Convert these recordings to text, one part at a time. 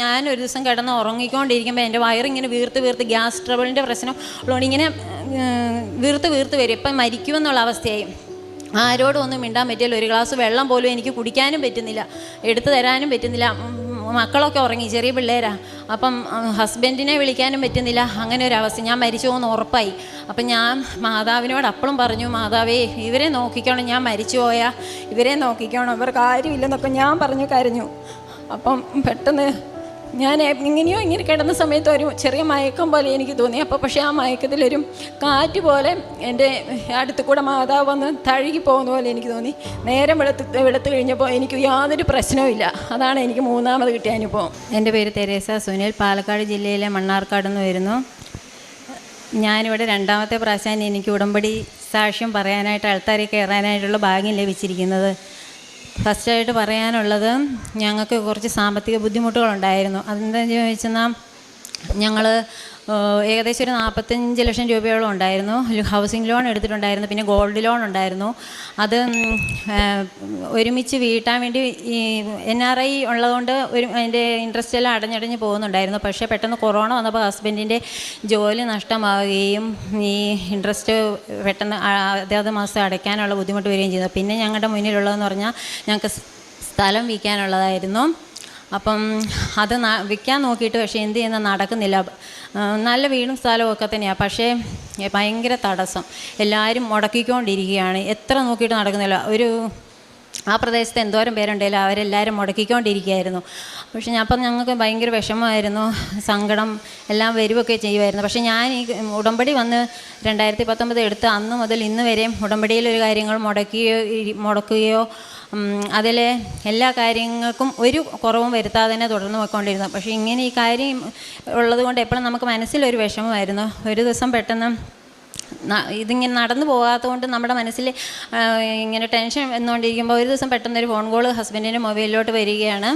ഞാനൊരു ദിവസം കിടന്ന് ഉറങ്ങിക്കൊണ്ടിരിക്കുമ്പോൾ എൻ്റെ വയറിങ്ങനെ വീർത്ത് ഗ്യാസ് ട്രബിളിൻ്റെ പ്രശ്നം ഉള്ളതുകൊണ്ട് ഇങ്ങനെ വീർത്ത് വരും. ഇപ്പം മരിക്കുമെന്നുള്ള അവസ്ഥയായി. ആരോടും ഒന്നും മിണ്ടാൻ പറ്റില്ല. ഒരു ഗ്ലാസ് വെള്ളം പോലും എനിക്ക് കുടിക്കാനും പറ്റുന്നില്ല, എടുത്തു തരാനും പറ്റുന്നില്ല. മക്കളൊക്കെ ഉറങ്ങി, ചെറിയ പിള്ളേരാണ്. അപ്പം ഹസ്ബൻഡിനെ വിളിക്കാനും പറ്റുന്നില്ല. അങ്ങനെ ഒരു അവസ്ഥ. ഞാൻ മരിച്ചു പോകുന്ന ഉറപ്പായി. അപ്പം ഞാൻ മാതാവിനോട് അപ്പോഴും പറഞ്ഞു, മാതാവേ ഇവരെ നോക്കിക്കോണം, ഞാൻ മരിച്ചു പോയാൽ ഇവരെ നോക്കിക്കോണം, ഇവർക്ക് ആരുമില്ലെന്നൊക്കെ ഞാൻ പറഞ്ഞു കരഞ്ഞു. അപ്പം പെട്ടെന്ന് ഞാൻ ഇങ്ങനെ കിടന്ന സമയത്ത് ഒരു ചെറിയ മയക്കം പോലെ എനിക്ക് തോന്നി. അപ്പോൾ പക്ഷേ ആ മയക്കത്തിലൊരു കാറ്റ് പോലെ എൻ്റെ അടുത്ത് കൂടെ മാതാവ് വന്ന് തഴുകി പോകുന്ന പോലെ എനിക്ക് തോന്നി. നേരം വെളുത്ത് കഴിഞ്ഞപ്പോൾ എനിക്ക് യാതൊരു പ്രശ്നവുമില്ല. അതാണ് എനിക്ക് മൂന്നാമത് കിട്ടിയ അനുഭവം. എൻ്റെ പേര് തെരേസ സുനിൽ, പാലക്കാട് ജില്ലയിലെ മണ്ണാർക്കാട് നിന്ന് വരുന്നു. ഞാനിവിടെ രണ്ടാമത്തെ പ്രാവശ്യം എനിക്ക് ഉടമ്പടി സാക്ഷ്യം പറയാനായിട്ട് ആൾത്താരിൽ കയറാനായിട്ടുള്ള ഭാഗ്യം ലഭിച്ചിരിക്കുന്നത്. ഫസ്റ്റായിട്ട് പറയാനുള്ളത്, ഞങ്ങൾക്ക് കുറച്ച് സാമ്പത്തിക ബുദ്ധിമുട്ടുകളുണ്ടായിരുന്നു. അതെന്താണെന്ന് ചോദിച്ചെന്നാൽ ഞങ്ങൾ ഏകദേശം ഒരു 45 ലക്ഷം രൂപയോളം ഉണ്ടായിരുന്നു. ഹൗസിംഗ് ലോൺ എടുത്തിട്ടുണ്ടായിരുന്നു, പിന്നെ ഗോൾഡ് ലോൺ ഉണ്ടായിരുന്നു. അത് ഒരുമിച്ച് വീട്ടാൻ വേണ്ടി ഈ NRI ഉള്ളതുകൊണ്ട് അതിൻ്റെ ഇൻട്രസ്റ്റ് എല്ലാം അടഞ്ഞടഞ്ഞ് പോകുന്നുണ്ടായിരുന്നു. പക്ഷേ പെട്ടെന്ന് കൊറോണ വന്നപ്പോൾ ഹസ്ബൻഡിൻ്റെ ജോലി നഷ്ടമാവുകയും ഈ ഇൻട്രസ്റ്റ് പെട്ടെന്ന് അതാത് മാസം അടയ്ക്കാനുള്ള ബുദ്ധിമുട്ട് വരികയും ചെയ്തു. പിന്നെ ഞങ്ങളുടെ മുന്നിലുള്ളതെന്ന് പറഞ്ഞാൽ ഞങ്ങൾക്ക് സ്ഥലം വിൽക്കാനുള്ളതായിരുന്നു. അപ്പം അത് വിൽക്കാൻ നോക്കിയിട്ട് പക്ഷേ എന്ത് ചെയ്യുന്ന നടക്കുന്നില്ല. നല്ല വീടും സ്ഥലവും ഒക്കെ തന്നെയാണ്, പക്ഷേ ഭയങ്കര തടസ്സം. എല്ലാവരും മുടക്കിക്കൊണ്ടിരിക്കുകയാണ്, എത്ര നോക്കിയിട്ട് നടക്കുന്നില്ല. ആ പ്രദേശത്ത് എന്തോരം പേരുണ്ടല്ലോ അവരെല്ലാവരും മുടക്കിക്കൊണ്ടിരിക്കുകയായിരുന്നു. പക്ഷേ അപ്പം ഞങ്ങൾക്ക് ഭയങ്കര വിഷമമായിരുന്നു, സങ്കടം എല്ലാം വരുമൊക്കെ ചെയ്യുമായിരുന്നു. പക്ഷേ ഞാൻ ഈ ഉടമ്പടി വന്ന് 2019 എടുത്ത് അന്ന് മുതൽ ഇന്ന് വരെയും ഉടമ്പടിയിലൊരു കാര്യങ്ങൾ മുടക്കുകയോ അതിലെ എല്ലാ കാര്യങ്ങൾക്കും ഒരു കുറവും വരുത്താതെ തന്നെ തുടർന്ന് പോയിക്കൊണ്ടിരുന്നു. പക്ഷേ ഇങ്ങനെ ഈ കാര്യം ഉള്ളത് കൊണ്ട് എപ്പോഴും നമുക്ക് മനസ്സിലൊരു വിഷമമായിരുന്നു. ഒരു ദിവസം പെട്ടെന്ന് ഇതിങ്ങനെ നടന്നു പോകാത്തത് കൊണ്ട് നമ്മുടെ മനസ്സിൽ ഇങ്ങനെ ടെൻഷൻ വന്നുകൊണ്ടിരിക്കുമ്പോൾ ഒരു ദിവസം പെട്ടെന്നൊരു ഫോൺ കോൾ ഹസ്ബൻഡിൻ്റെ മൊബൈലിലോട്ട് വരികയാണ്.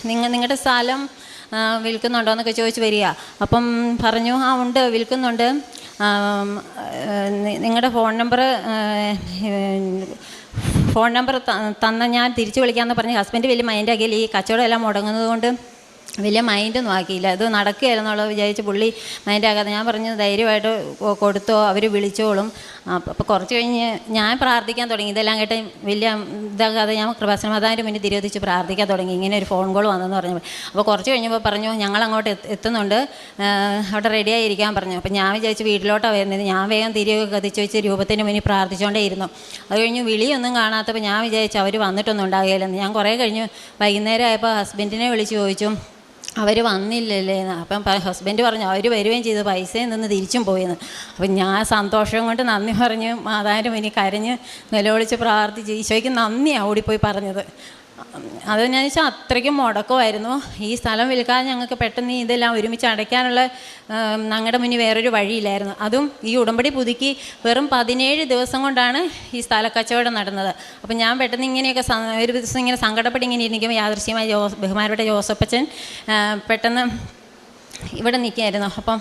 നിങ്ങളുടെ സ്ഥലം വിൽക്കുന്നുണ്ടോ എന്നൊക്കെ ചോദിച്ച് വരിക. അപ്പം പറഞ്ഞു, ആ ഉണ്ട്, വിൽക്കുന്നുണ്ട്. നിങ്ങളുടെ ഫോൺ നമ്പർ തന്ന ഞാൻ തിരിച്ചു വിളിക്കാമെന്ന് പറഞ്ഞ് ഹസ്ബൻഡ് വലിയ മൈൻഡാക്കിയില്ല. ഈ കച്ചവടം എല്ലാം മുടങ്ങുന്നത് കൊണ്ട് വലിയ മൈൻഡൊന്നും ആക്കിയില്ല. അത് നടക്കുകയില്ലെന്നുള്ളത് വിചാരിച്ച് പുള്ളി മൈൻഡാക്കാതെ ഞാൻ പറഞ്ഞു, ധൈര്യമായിട്ട് കൊടുത്തോ, അവർ വിളിച്ചോളും. അപ്പോൾ കുറച്ച് കഴിഞ്ഞ് ഞാൻ പ്രാർത്ഥിക്കാൻ തുടങ്ങി. ഇതെല്ലാം കേട്ട് വലിയ ഇതാകാതെ ഞാൻ കൃപാസനമാതാവിൻ്റെ മുന്നിൽ തിരോധിച്ച് പ്രാർത്ഥിക്കാൻ തുടങ്ങി. ഇങ്ങനെ ഒരു ഫോൺ കോൾ വന്നെന്ന് പറഞ്ഞപ്പോൾ അപ്പോൾ കുറച്ച് കഴിഞ്ഞപ്പോൾ പറഞ്ഞു, ഞങ്ങളങ്ങോട്ട് എത്തുന്നുണ്ട്, അവിടെ റെഡിയായിരിക്കാൻ പറഞ്ഞു. അപ്പോൾ ഞാൻ വിചാരിച്ച് വീട്ടിലോട്ടാണ് വരുന്നത്. ഞാൻ വേഗം തിരികെ കത്തിച്ച് വെച്ച് രൂപത്തിന് മുന്നിൽ പ്രാർത്ഥിച്ചുകൊണ്ടേ ഇരുന്നു. അത് കഴിഞ്ഞ് വിളിയൊന്നും കാണാത്തപ്പോൾ ഞാൻ വിചാരിച്ചു അവർ വന്നിട്ടൊന്നും ഉണ്ടാകുകയില്ലെന്ന്. ഞാൻ കുറേ കഴിഞ്ഞ് വൈകുന്നേരം ആയപ്പോൾ ഹസ്ബൻഡിനെ വിളിച്ച് ചോദിച്ചു, അവർ വന്നില്ലല്ലേ എന്ന്. അപ്പം ഹസ്ബൻഡ് പറഞ്ഞു അവർ വരികയും ചെയ്ത് പൈസയിൽ നിന്ന് തിരിച്ചും പോയെന്ന്. അപ്പം ഞാൻ സന്തോഷം കൊണ്ട് നന്ദി പറഞ്ഞ് മാതാവിൻ്റെ മുന്നിൽ കരഞ്ഞ് നിലവിളിച്ച് പ്രാർത്ഥിച്ച് ഈശോയ്ക്ക് നന്ദിയാണ് ഓടിപ്പോയി പറഞ്ഞത്. അത് ഞാൻ വെച്ചാൽ അത്രയ്ക്കും മുടക്കമായിരുന്നു. ഈ സ്ഥലം വിൽക്കാതെ ഞങ്ങൾക്ക് പെട്ടെന്ന് ഇതെല്ലാം ഒരുമിച്ച് അടയ്ക്കാനുള്ള ഞങ്ങളുടെ മുന്നിൽ വേറൊരു വഴിയില്ലായിരുന്നു. അതും ഈ ഉടമ്പടി പുതുക്കി വെറും 17 ദിവസം കൊണ്ടാണ് ഈ സ്ഥലക്കച്ചവടം നടന്നത്. അപ്പം ഞാൻ പെട്ടെന്ന് ഇങ്ങനെയൊക്കെ ഒരു ദിവസം ഇങ്ങനെ സങ്കടപ്പെട്ട് ഇങ്ങനെ ഇരിക്കുമ്പോൾ യാദൃശ്യമായി ബഹുമാനപ്പെട്ട ജോസപ്പച്ചൻ പെട്ടെന്ന് ഇവിടെ നിൽക്കുകയായിരുന്നു. അപ്പം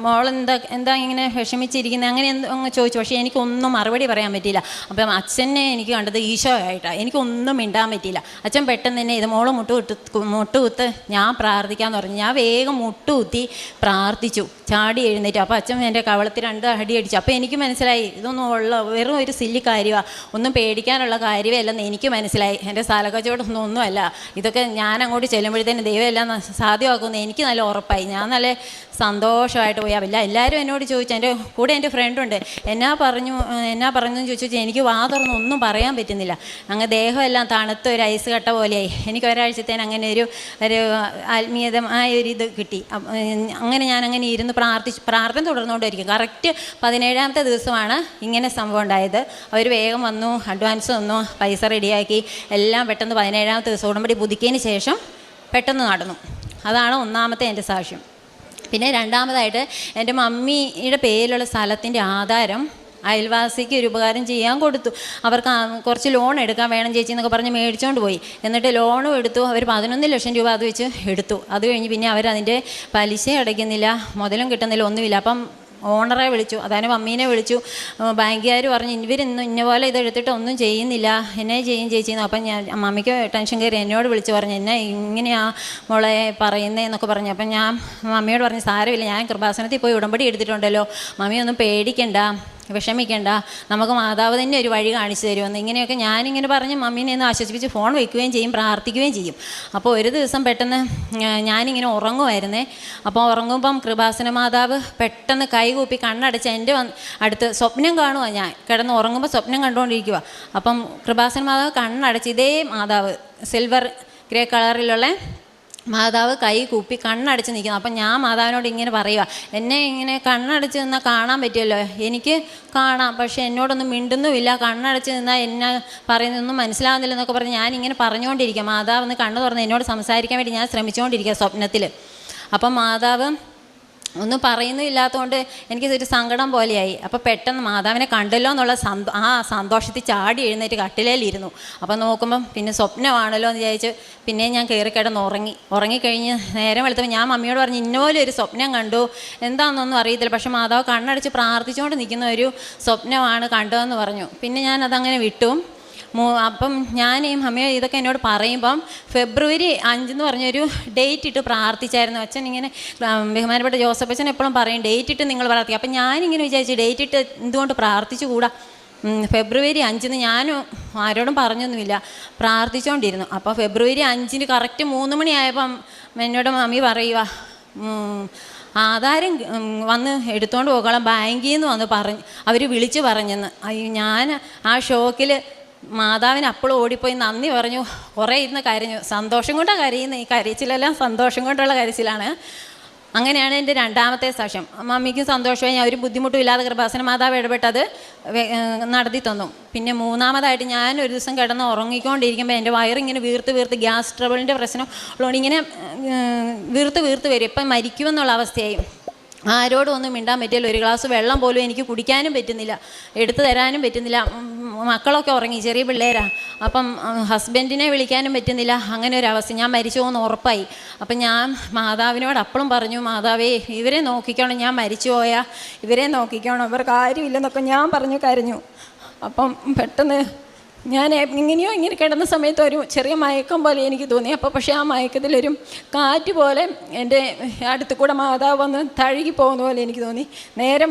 മോളെന്താ ഇങ്ങനെ വിഷമിച്ചിരിക്കുന്നത് അങ്ങനെ അങ്ങ് ചോദിച്ചു. പക്ഷേ എനിക്കൊന്നും മറുപടി പറയാൻ പറ്റിയില്ല. അപ്പം അച്ഛനെ എനിക്ക് കണ്ടത് ഈശോ ആയിട്ടാണ്. എനിക്കൊന്നും മിണ്ടാൻ പറ്റിയില്ല. അച്ഛൻ പെട്ടെന്ന് തന്നെ ഇത് മോള് മുട്ടുകുത്ത് ഞാൻ പ്രാർത്ഥിക്കാമെന്ന് പറഞ്ഞു. ഞാൻ വേഗം മുട്ടുകുത്തി പ്രാർത്ഥിച്ചു, ചാടി എഴുന്നേറ്റു. അപ്പോൾ അച്ഛൻ എൻ്റെ കവളത്തിൽ 2 അടി അടിച്ചു. അപ്പോൾ എനിക്ക് മനസ്സിലായി ഇതൊന്നും വെറും ഒരു സില്ലി കാര്യമാണ്, ഒന്നും പേടിക്കാനുള്ള കാര്യമേ അല്ലെന്ന് എനിക്ക് മനസ്സിലായി. എൻ്റെ സ്ഥലക്കച്ചവടമൊന്നുമല്ല ഇതൊക്കെ. ഞാൻ അങ്ങോട്ട് ചെല്ലുമ്പോഴത്തേനും ദൈവം എല്ലാം സാധ്യമാക്കുമെന്ന് എനിക്ക് നല്ല ഉറപ്പായി. ഞാൻ നല്ല സന്തോഷമായിട്ട് പോയി. എല്ലാവരും എന്നോട് ചോദിച്ചു, എൻ്റെ കൂടെ എൻ്റെ ഫ്രണ്ടുണ്ട്, എന്നാ പറഞ്ഞു ചോദിച്ചു. എനിക്ക് വാ തുറന്ന് ഒന്നും പറയാൻ പറ്റുന്നില്ല. അങ്ങ് ദേഹമെല്ലാം തണുത്ത ഒരു ഐസ് കട്ട പോലെയായി. എനിക്ക് ഒരാഴ്ചത്തേന് അങ്ങനെ ഒരു ആത്മീയതമായ ഇത് കിട്ടി. അങ്ങനെ ഞാൻ അങ്ങനെ ഇരുന്ന് പ്രാർത്ഥന തുടർന്നുകൊണ്ടിരിക്കും. കറക്റ്റ് 17ാമത്തെ ദിവസമാണ് ഇങ്ങനെ സംഭവം ഉണ്ടായത്. അവർ വേഗം വന്നു, അഡ്വാൻസ് തന്നു, പൈസ റെഡിയാക്കി, എല്ലാം പെട്ടെന്ന് 17ാമത്തെ ദിവസം ഉടമ്പടി പുതുക്കിയതിന് ശേഷം പെട്ടെന്ന് നടന്നു. അതാണ് ഒന്നാമത്തെ എൻ്റെ സാക്ഷ്യം. പിന്നെ രണ്ടാമതായിട്ട് എൻ്റെ മമ്മിയുടെ പേരിലുള്ള സ്ഥലത്തിൻ്റെ ആധാരം അയൽവാസിക്ക് ഒരു ഉപകാരം ചെയ്യാൻ കൊടുത്തു. അവർക്ക് കുറച്ച് ലോൺ എടുക്കാൻ വേണം ചേച്ചി എന്നൊക്കെ പറഞ്ഞ് മേടിച്ചുകൊണ്ട് പോയി. എന്നിട്ട് ലോണും എടുത്തു. അവർ 11 ലക്ഷം രൂപ അത് വെച്ച് എടുത്തു. അത് കഴിഞ്ഞ് പിന്നെ അവരതിൻ്റെ പലിശ അടയ്ക്കുന്നില്ല, മുതലും കിട്ടുന്നില്ല, ഒന്നുമില്ല. അപ്പം ഓണറെ വിളിച്ചു, അതായത് മമ്മീനെ വിളിച്ചു. ബാങ്കുകാർ പറഞ്ഞു ഇവരിന്ന് ഇന്ന പോലെ ഇത് എടുത്തിട്ട് ഒന്നും ചെയ്യുന്നില്ല, എന്നെ ചെയ്യും ചേച്ചിന്ന്. അപ്പം ഞാൻ മമ്മിക്ക് ടെൻഷൻ കയറി എന്നോട് വിളിച്ച് പറഞ്ഞു എന്നെ ഇങ്ങനെയാ മോളെ പറയുന്നതെന്നൊക്കെ പറഞ്ഞു. അപ്പം ഞാൻ മമ്മിയോട് പറഞ്ഞു സാരമില്ല, ഞാൻ കൃപാസനത്തിൽ പോയി ഉടമ്പടി എടുത്തിട്ടുണ്ടല്ലോ, മമ്മി ഒന്നും പേടിക്കണ്ട, വിഷമിക്കേണ്ട, നമുക്ക് മാതാവ് തന്നെ ഒരു വഴി കാണിച്ചു തരുമെന്ന്. ഇങ്ങനെയൊക്കെ ഞാനിങ്ങനെ പറഞ്ഞ് മമ്മീനെ ഒന്ന് ആശ്വസിപ്പിച്ച് ഫോൺ വയ്ക്കുകയും ചെയ്യും, പ്രാർത്ഥിക്കുകയും ചെയ്യും. അപ്പോൾ ഒരു ദിവസം പെട്ടെന്ന് ഞാനിങ്ങനെ ഉറങ്ങുമായിരുന്നേ. അപ്പോൾ ഉറങ്ങുമ്പം കൃപാസന മാതാവ് പെട്ടെന്ന് കൈകൂപ്പി കണ്ണടച്ച് എൻ്റെ അടുത്ത് സ്വപ്നം കാണുക. ഞാൻ കിടന്ന് ഉറങ്ങുമ്പോൾ സ്വപ്നം കണ്ടുകൊണ്ടിരിക്കുക. അപ്പം കൃപാസന മാതാവ് കണ്ണടച്ച്, ഇതേ മാതാവ് സിൽവർ ഗ്രേ കളറിലുള്ള മാതാവ് കൈ കൂപ്പി കണ്ണടച്ച് നിൽക്കുന്നു. അപ്പം ഞാൻ മാതാവിനോട് ഇങ്ങനെ പറയുക, എന്നെ ഇങ്ങനെ കണ്ണടച്ച് നിന്നാൽ കാണാൻ പറ്റുമല്ലോ, എനിക്ക് കാണാം, പക്ഷേ എന്നോടൊന്നും മിണ്ടുന്നുമില്ല, കണ്ണടച്ച് നിന്നാൽ എന്നെ പറയുന്നതൊന്നും മനസ്സിലാവുന്നില്ല എന്നൊക്കെ പറഞ്ഞ് ഞാനിങ്ങനെ പറഞ്ഞുകൊണ്ടിരിക്കുക. മാതാവ് ഒന്ന് കണ്ണു തുറന്ന് എന്നോട് സംസാരിക്കാൻ വേണ്ടി ഞാൻ ശ്രമിച്ചുകൊണ്ടിരിക്കുക സ്വപ്നത്തിൽ. അപ്പം മാതാവ് ഒന്നും പറയുന്നില്ലാത്തതുകൊണ്ട് എനിക്കൊരു സങ്കടം പോലെയായി. അപ്പോൾ പെട്ടെന്ന് മാതാവിനെ കണ്ടല്ലോ എന്നുള്ള സന്തോഷത്തിൽ ചാടി എഴുന്നേറ്റ് കട്ടിലേലിരുന്നു. അപ്പം നോക്കുമ്പം പിന്നെ സ്വപ്നമാണല്ലോ എന്ന് വിചാരിച്ച് പിന്നെ ഞാൻ കയറി കിടന്ന് ഉറങ്ങിക്കഴിഞ്ഞ് നേരം വെളുത്തപ്പോൾ ഞാൻ മമ്മിയോട് പറഞ്ഞു ഇന്നപോലെ ഒരു സ്വപ്നം കണ്ടു, എന്താണെന്നൊന്നും അറിയത്തില്ല, പക്ഷെ മാതാവ് കണ്ണടച്ച് പ്രാർത്ഥിച്ചുകൊണ്ട് നിൽക്കുന്ന ഒരു സ്വപ്നമാണ് കണ്ടതെന്ന് പറഞ്ഞു. പിന്നെ ഞാൻ അതങ്ങനെ വിട്ടു. അപ്പം ഞാൻ ഈ മമ്മിയോ ഇതൊക്കെ എന്നോട് പറയുമ്പം ഫെബ്രുവരി 5 എന്ന് പറഞ്ഞൊരു ഡേറ്റ് ഇട്ട് പ്രാർത്ഥിച്ചായിരുന്നു. അച്ഛൻ ഇങ്ങനെ ബഹുമാനപ്പെട്ട ജോസഫ് അച്ഛൻ എപ്പോഴും പറയും ഡേറ്റ് ഇട്ട് നിങ്ങൾ പ്രാർത്ഥിക്കുക. അപ്പം ഞാനിങ്ങനെ വിചാരിച്ചു ഡേറ്റ് ഇട്ട് എന്തുകൊണ്ട് പ്രാർത്ഥിച്ചുകൂടാ, ഫെബ്രുവരി 5 ഞാനും ആരോടും പറഞ്ഞൊന്നുമില്ല, പ്രാർത്ഥിച്ചുകൊണ്ടിരുന്നു. അപ്പോൾ ഫെബ്രുവരി 5 കറക്റ്റ് 3 മണിയായപ്പം എന്നോട് മമ്മി പറയുക ആധാരം വന്ന് എടുത്തുകൊണ്ട് പോകണം, ബാങ്കിൽ നിന്ന് വന്ന് അവർ വിളിച്ച് പറഞ്ഞെന്ന്. ഞാൻ ആ ഷോക്കിൽ മാതാവിന് അപ്പോഴും ഓടിപ്പോയി നന്ദി പറഞ്ഞു, കുറേ ഇരുന്ന് കരഞ്ഞു. സന്തോഷം കൊണ്ടാണ് കരയുന്നത്, ഈ കരച്ചിലെല്ലാം സന്തോഷം കൊണ്ടുള്ള കരച്ചിലാണ്. അങ്ങനെയാണ് എൻ്റെ രണ്ടാമത്തെ സാക്ഷ്യം. മമ്മിക്കും സന്തോഷമായി, ഞാൻ ഒരു ബുദ്ധിമുട്ടും ഇല്ലാതെ കൃപാസന മാതാവ് ഇടപെട്ടത് നടത്തി തന്നു. പിന്നെ മൂന്നാമതായിട്ട് ഞാൻ ഒരു ദിവസം കിടന്ന് ഉറങ്ങിക്കൊണ്ടിരിക്കുമ്പോൾ എൻ്റെ വയറിങ്ങനെ വീർത്ത് ഗ്യാസ് ട്രബിളിൻ്റെ പ്രശ്നം ഉള്ളതുകൊണ്ട് ഇങ്ങനെ വീർത്ത് വരും. ഇപ്പം മരിക്കുമെന്നുള്ള അവസ്ഥയായി. ആരോടും ഒന്നും മിണ്ടാൻ പറ്റില്ല, ഒരു ഗ്ലാസ് വെള്ളം പോലും എനിക്ക് കുടിക്കാനും പറ്റുന്നില്ല, എടുത്തു തരാനും പറ്റുന്നില്ല. മക്കളൊക്കെ ഉറങ്ങി, ചെറിയ പിള്ളേരാണ്. അപ്പം ഹസ്ബൻഡിനെ വിളിക്കാനും പറ്റുന്നില്ല. അങ്ങനെ ഒരു അവസ്ഥ, ഞാൻ മരിച്ചു പോകുന്ന ഉറപ്പായി. അപ്പം ഞാൻ മാതാവിനോട് അപ്പോഴും പറഞ്ഞു, മാതാവേ ഇവരെ നോക്കിക്കോണം, ഞാൻ മരിച്ചു പോയാൽ ഇവരെ നോക്കിക്കോണം, ഇവർക്ക് കാര്യമില്ലെന്നൊക്കെ ഞാൻ പറഞ്ഞു കരഞ്ഞു. അപ്പം പെട്ടെന്ന് ഞാൻ ഇങ്ങനെ കിടന്ന സമയത്ത് ഒരു ചെറിയ മയക്കം പോലെ എനിക്ക് തോന്നി. അപ്പോൾ പക്ഷേ ആ മയക്കത്തിലൊരു കാറ്റ് പോലെ എൻ്റെ അടുത്ത് കൂടെ മാതാവ് വന്ന് തഴുകി പോകുന്ന പോലെ എനിക്ക് തോന്നി. നേരം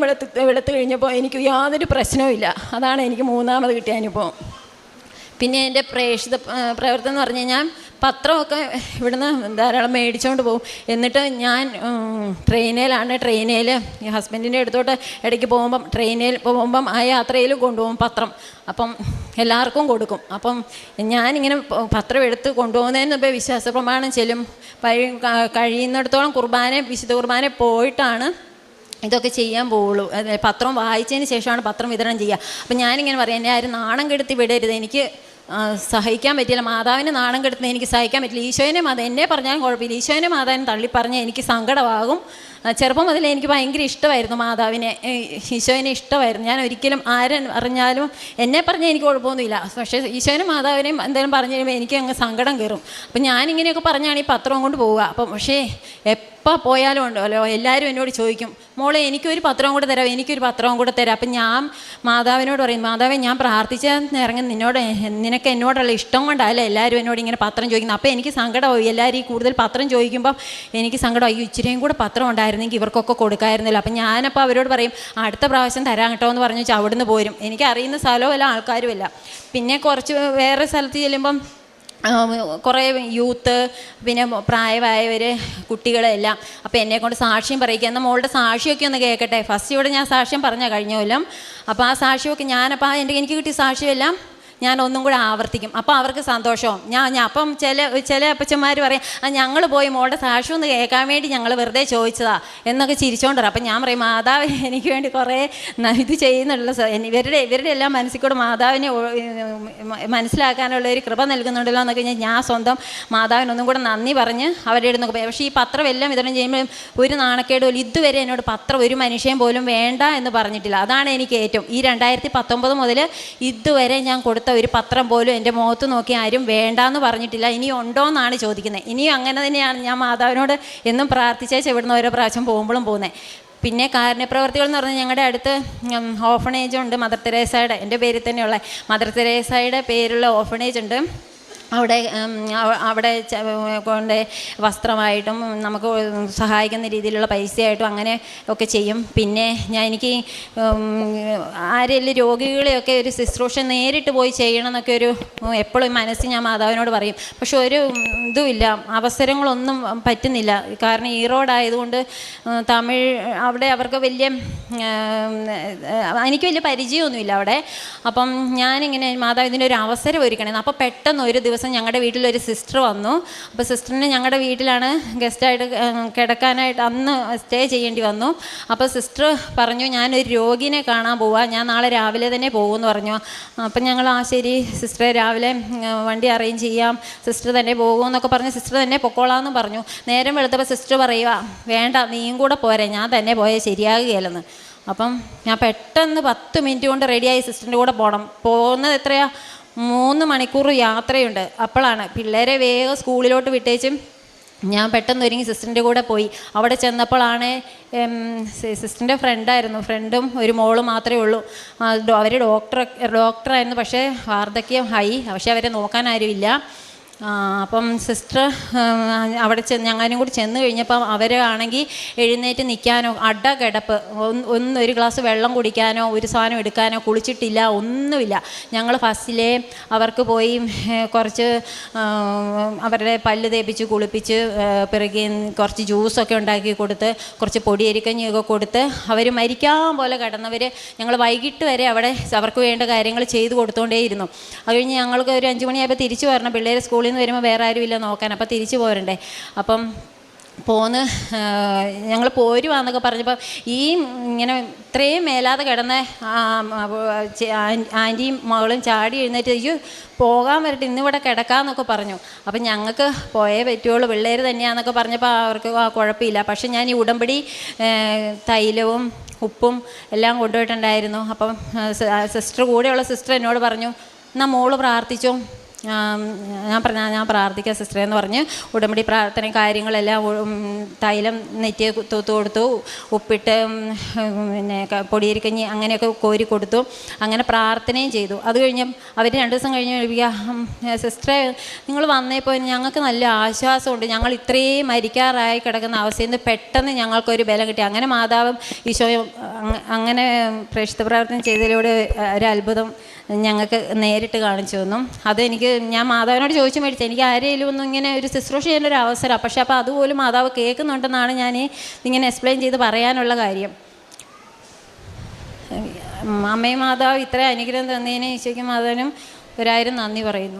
വെളുത്ത് കഴിഞ്ഞപ്പോൾ എനിക്ക് യാതൊരു പ്രശ്നവുമില്ല. അതാണ് എനിക്ക് മൂന്നാമത് കിട്ടിയ അനുഭവം. പിന്നെ എൻ്റെ പ്രേക്ഷിത പ്രവർത്തനം എന്ന് പറഞ്ഞു കഴിഞ്ഞാൽ പത്രമൊക്കെ ഇവിടുന്ന് ധാരാളം മേടിച്ചുകൊണ്ട് പോകും. എന്നിട്ട് ഞാൻ ട്രെയിനിൽ ഹസ്ബൻഡിൻ്റെ അടുത്തോട്ട് ഇടയ്ക്ക് ട്രെയിനിൽ പോകുമ്പം ആ യാത്രയിൽ കൊണ്ടുപോകും പത്രം. അപ്പം എല്ലാവർക്കും കൊടുക്കും. അപ്പം ഞാനിങ്ങനെ പത്രം എടുത്ത് കൊണ്ടുപോകുന്നതിന് മുമ്പേ വിശ്വാസ പ്രമാണം ചെല്ലും. കഴിയുന്നിടത്തോളം വിശുദ്ധ കുർബാന പോയിട്ടാണ് ഇതൊക്കെ ചെയ്യാൻ പോവുള്ളൂ. പത്രം വായിച്ചതിന് ശേഷമാണ് പത്രം വിതരണം ചെയ്യുക. അപ്പം ഞാനിങ്ങനെ പറയാം, എന്നെ ആരും നാണം കെടുത്തി വിടരുത്, എനിക്ക് സഹിക്കാൻ പറ്റില്ല, മാതാവിനെ നാണം കെടുത്തുന്നത് എനിക്ക് സഹിക്കാൻ പറ്റില്ല. ഈശോനെ എന്നെ പറഞ്ഞാലും കുഴപ്പമില്ല, ഈശോനെ മാതാവിനെ തള്ളിപ്പറഞ്ഞാൽ എനിക്ക് സങ്കടമാകും. ചെറുപ്പം മുതലേ എനിക്ക് ഭയങ്കര ഇഷ്ടമായിരുന്നു മാതാവിനെ, ഈശോനെ ഇഷ്ടമായിരുന്നു. ഞാൻ ഒരിക്കലും ആരും അറിഞ്ഞാലും എന്നെ പറഞ്ഞാൽ എനിക്ക് കുഴപ്പമൊന്നുമില്ല, പക്ഷേ ഈശോനെ മാതാവിനെയും എന്തെങ്കിലും പറഞ്ഞു കഴിയുമ്പോൾ എനിക്ക് അങ്ങ് സങ്കടം കയറും. അപ്പം ഞാനിങ്ങനെയൊക്കെ പറഞ്ഞാണ് ഈ പത്രം കൊണ്ട് പോവുക. അപ്പം പക്ഷേ എപ്പോൾ പോയാലും ഉണ്ടല്ലോ എല്ലാവരും എന്നോട് ചോദിക്കും, മോളെ എനിക്കൊരു പത്രവും കൂടെ തരാം, എനിക്കൊരു പത്രവും കൂടെ തരാം. അപ്പം ഞാൻ മാതാവിനോട് പറയും, മാതാവേ ഞാൻ പ്രാർത്ഥിച്ചാൽ ഇറങ്ങി നിനക്ക് എന്നോടുള്ള ഇഷ്ടം കൊണ്ടല്ല എല്ലാവരും എന്നോട് ഇങ്ങനെ പത്രം ചോദിക്കുന്നത്. അപ്പോൾ എനിക്ക് സങ്കടമായി, എല്ലാവരും ഈ കൂടുതൽ പത്രം ചോദിക്കുമ്പം എനിക്ക് സങ്കടമായി, ഇച്ചിരിയും കൂടെ പത്രം ഉണ്ടായിരുന്നെങ്കിൽ ഇവർക്കൊക്കെ കൊടുക്കാമായിരുന്നല്ലോ. അപ്പം ഞാനപ്പോൾ അവരോട് പറയും അടുത്ത പ്രാവശ്യം തരാം കേട്ടോ എന്ന് പറഞ്ഞു വെച്ചാൽ അവിടുന്ന് പോരും. എനിക്ക് അറിയുന്ന സ്ഥലവും അല്ല ആൾക്കാരും ഇല്ല. പിന്നെ കുറച്ച് വേറെ സ്ഥലത്ത് ചെല്ലുമ്പം കുറേ യൂത്ത്, പിന്നെ പ്രായമായവർ, കുട്ടികളെല്ലാം. അപ്പോൾ എന്നെക്കൊണ്ട് സാക്ഷ്യം പറയിക്കുക, എന്നാൽ മോളുടെ സാക്ഷിയൊക്കെ ഒന്ന് കേൾക്കട്ടെ. ഫസ്റ്റ് ഇവിടെ ഞാൻ സാക്ഷ്യം പറഞ്ഞാൽ കഴിഞ്ഞ കൊല്ലം. അപ്പോൾ ആ സാക്ഷ്യമൊക്കെ എനിക്ക് കിട്ടിയ സാക്ഷ്യമെല്ലാം ഞാൻ ഒന്നും കൂടെ ആവർത്തിക്കും. അപ്പോൾ അവർക്ക് സന്തോഷവും. അപ്പം ചില അപ്പച്ചന്മാർ പറയും, ഞങ്ങൾ പോയി മോളുടെ സാക്ഷ്യം ഒന്ന് കേൾക്കാൻ വേണ്ടി ഞങ്ങൾ വെറുതെ ചോദിച്ചതാ എന്നൊക്കെ ചിരിച്ചോണ്ട്. അപ്പം ഞാൻ പറയും, മാതാവ് എനിക്ക് വേണ്ടി കുറേ ഇത് ചെയ്യുന്നുള്ള ഇവരുടെ എല്ലാം മനസ്സിൽ കൂടെ മാതാവിനെ മനസ്സിലാക്കാനുള്ള ഒരു കൃപ നൽകുന്നുണ്ടല്ലോ എന്നൊക്കെ ഞാൻ സ്വന്തം മാതാവിനൊന്നും കൂടെ നന്ദി പറഞ്ഞ് അവരുടെ അടുത്ത് നോക്കും. പക്ഷേ ഈ പത്രം എല്ലാം വിതരണം ചെയ്യുമ്പോൾ ഒരു നാണക്കേട് പോലും ഇതുവരെ എന്നോട് പത്രം ഒരു മനുഷ്യൻ പോലും വേണ്ട എന്ന് പറഞ്ഞിട്ടില്ല. അതാണ് എനിക്ക് ഏറ്റവും, ഈ 2019 മുതൽ ഇതുവരെ ഞാൻ കൊടുത്ത ഒരു പത്രം പോലും എൻ്റെ മുഖത്ത് നോക്കി ആരും വേണ്ടാന്ന് പറഞ്ഞിട്ടില്ല. ഇനി ഉണ്ടോ എന്നാണ് ചോദിക്കുന്നത്. ഇനിയും അങ്ങനെ തന്നെയാണ് ഞാൻ മാതാവിനോട് എന്നും പ്രാർത്ഥിച്ചേച്ച് ഇവിടുന്ന് ഓരോ പ്രാവശ്യം പോകുമ്പോഴും പോകുന്നത്. പിന്നെ കാരുണ്യപ്രവർത്തികൾ എന്ന് പറഞ്ഞാൽ ഞങ്ങളുടെ അടുത്ത് ഓർഫണേജ് ഉണ്ട്, മദർ തെരേസയുടെ, എൻ്റെ പേരിൽ തന്നെയുള്ള മദർ തെരേസയുടെ പേരുള്ള ഓർഫണേജ് ഉണ്ട്. അവിടെ കൊണ്ട് വസ്ത്രമായിട്ടും നമുക്ക് സഹായിക്കുന്ന രീതിയിലുള്ള പൈസയായിട്ടും അങ്ങനെ ഒക്കെ ചെയ്യും. പിന്നെ എനിക്ക് ആരെങ്കിലും രോഗികളെയൊക്കെ ഒരു ശുശ്രൂഷ നേരിട്ട് പോയി ചെയ്യണം എന്നൊക്കെ ഒരു എപ്പോഴും മനസ്സിൽ ഞാൻ മാതാവിനോട് പറയും. പക്ഷെ ഒരു ഇതുമില്ല, അവസരങ്ങളൊന്നും പറ്റുന്നില്ല. കാരണം ഈറോഡായതുകൊണ്ട് തമിഴ് അവിടെ അവർക്ക് വലിയ എനിക്ക് വലിയ പരിചയമൊന്നുമില്ല അവിടെ. അപ്പം ഞാനിങ്ങനെ മാതാവ് ഇതിൻ്റെ ഒരു അവസരം ഒരുക്കണേ. അപ്പോൾ പെട്ടെന്ന് ഒരു ദിവസം ഞങ്ങളുടെ വീട്ടിലൊരു സിസ്റ്റർ വന്നു. അപ്പോൾ സിസ്റ്ററിന് ഞങ്ങളുടെ വീട്ടിലാണ് ഗസ്റ്റായിട്ട് കിടക്കാനായിട്ട് അന്ന് സ്റ്റേ ചെയ്യേണ്ടി വന്നു. അപ്പോൾ സിസ്റ്റർ പറഞ്ഞു, ഞാനൊരു രോഗിനെ കാണാൻ പോവാം, ഞാൻ നാളെ രാവിലെ തന്നെ പോകുമെന്ന് പറഞ്ഞു. അപ്പം ഞങ്ങൾ ശരി സിസ്റ്ററെ രാവിലെ വണ്ടി അറേഞ്ച് ചെയ്യാം, സിസ്റ്റർ തന്നെ പോകുമെന്നൊക്കെ പറഞ്ഞ് സിസ്റ്റർ തന്നെ പൊക്കോളാമെന്ന് പറഞ്ഞു. നേരം വെളുത്തപ്പോൾ സിസ്റ്റർ പറയുക, വേണ്ട നീയും കൂടെ പോരെ, ഞാൻ തന്നെ പോയാൽ ശരിയാകുകയില്ലെന്ന്. അപ്പം ഞാൻ പെട്ടെന്ന് 10 മിനിറ്റ് കൊണ്ട് റെഡിയായി സിസ്റ്ററിൻ്റെ കൂടെ പോകണം. പോകുന്നത് എത്രയാ, 3 മണിക്കൂർ യാത്രയുണ്ട്. അപ്പോഴാണ് പിള്ളേരെ വേഗം സ്കൂളിലോട്ട് വിട്ടേച്ചും ഞാൻ പെട്ടെന്ന് ഒരുങ്ങി സിസ്റ്ററിൻ്റെ കൂടെ പോയി. അവിടെ ചെന്നപ്പോഴാണ് സിസ്റ്ററിൻ്റെ ഫ്രണ്ടും ഒരു മോളും മാത്രമേ ഉള്ളൂ. അവർ ഡോക്ടറായിരുന്നു, പക്ഷേ വാർദ്ധക്യം പക്ഷേ അവരെ നോക്കാൻ ആരുമില്ല. അപ്പം സിസ്റ്റർ അവിടെ ഞങ്ങളും കൂടി ചെന്ന് കഴിഞ്ഞപ്പം അവരാണെങ്കിൽ എഴുന്നേറ്റ് നിൽക്കാനോ കിടപ്പ്, ഒരു ഗ്ലാസ് വെള്ളം കുടിക്കാനോ ഒരു സാധനം എടുക്കാനോ കുളിച്ചിട്ടില്ല, ഒന്നുമില്ല. ഞങ്ങൾ ഫസ്റ്റിലേ അവർക്ക് പോയി കുറച്ച് അവരുടെ പല്ല് തേപ്പിച്ച് കുളിപ്പിച്ച് പിറകെ കുറച്ച് ജ്യൂസൊക്കെ ഉണ്ടാക്കി കൊടുത്ത് കുറച്ച് പൊടിയരിക്കഞ്ഞിയൊക്കെ കൊടുത്ത് അവർ മരിക്കാൻ പോലെ കിടന്നവർ ഞങ്ങൾ വൈകിട്ട് വരെ അവിടെ അവർക്ക് വേണ്ട കാര്യങ്ങൾ ചെയ്ത് കൊടുത്തുകൊണ്ടേയിരുന്നു. അത് കഴിഞ്ഞ് ഞങ്ങൾക്ക് ഒരു 5 മണിയായപ്പോൾ തിരിച്ചു വരണം. പിള്ളേർ സ്കൂളിൽ നിന്ന് വരുമ്പോൾ വേറെ ആരുമില്ല നോക്കാൻ, അപ്പോൾ തിരിച്ചു പോരണ്ടേ. അപ്പം ഞങ്ങൾ പോരുവാന്നൊക്കെ പറഞ്ഞപ്പോൾ ഇങ്ങനെ ഇത്രയും മേലാതെ കിടന്ന ആൻറ്റിയും മകളും ചാടി എഴുന്നേറ്റ് പോകാൻ വരട്ടെ, ഇന്നിവിടെ കിടക്കാമെന്നൊക്കെ പറഞ്ഞു. അപ്പം ഞങ്ങൾക്ക് പോയേ പറ്റുള്ളൂ, പിള്ളേർ തന്നെയാണെന്നൊക്കെ പറഞ്ഞപ്പോൾ അവർക്ക് കുഴപ്പമില്ല. പക്ഷെ ഞാൻ ഈ ഉടമ്പടി തൈലവും ഉപ്പും എല്ലാം കൊണ്ടുപോയിട്ടുണ്ടായിരുന്നു. അപ്പം കൂടെയുള്ള സിസ്റ്റർ എന്നോട് പറഞ്ഞു, എന്നാൽ മോള് പ്രാർത്ഥിച്ചോ. ഞാൻ പ്രാർത്ഥിക്കാം സിസ്റ്ററെ എന്ന് പറഞ്ഞ് ഉടമ്പടി പ്രാർത്ഥനയും കാര്യങ്ങളെല്ലാം തൈലം നെറ്റിയെ തൂത്ത് കൊടുത്തു, ഉപ്പിട്ട് പിന്നെ പൊടിയരിക്കഞ്ഞി അങ്ങനെയൊക്കെ കോരി കൊടുത്തു. അങ്ങനെ പ്രാർത്ഥനയും ചെയ്തു. അത് കഴിഞ്ഞ് അവർ 2 ദിവസം കഴിഞ്ഞ് സിസ്റ്ററെ നിങ്ങൾ വന്നപ്പോൾ ഞങ്ങൾക്ക് നല്ല ആശ്വാസമുണ്ട്, ഞങ്ങൾ ഇത്രയും മരിക്കാറായി കിടക്കുന്ന അവസ്ഥയിൽ നിന്ന് പെട്ടെന്ന് ഞങ്ങൾക്കൊരു ബലം കിട്ടി. അങ്ങനെ മാതാവും ഈശോയും അങ്ങനെ പ്രേക്ഷിത പ്രാർത്ഥന ചെയ്തതിലൂടെ ഒരു അത്ഭുതം ഞങ്ങൾക്ക് നേരിട്ട് കാണിച്ചു തന്നു. ഞാൻ മാതാവിനോട് ചോദിച്ചു മേടിച്ചു, എനിക്ക് ആരെങ്കിലും ഒന്നും ഇങ്ങനെ ഒരു ശുശ്രൂഷ ചെയ്യാനൊരു അവസരമാണ്. പക്ഷേ അപ്പോൾ അതുപോലും മാതാവ് കേൾക്കുന്നുണ്ടെന്നാണ് ഞാൻ ഇങ്ങനെ എക്സ്പ്ലെയിൻ ചെയ്ത് പറയാനുള്ള കാര്യം. അമ്മയും മാതാവ് ഇത്ര അനുഗ്രഹം തന്നതിന് ഈശോയ്ക്കും മാതാവിനും 1000 നന്ദി പറയുന്നു.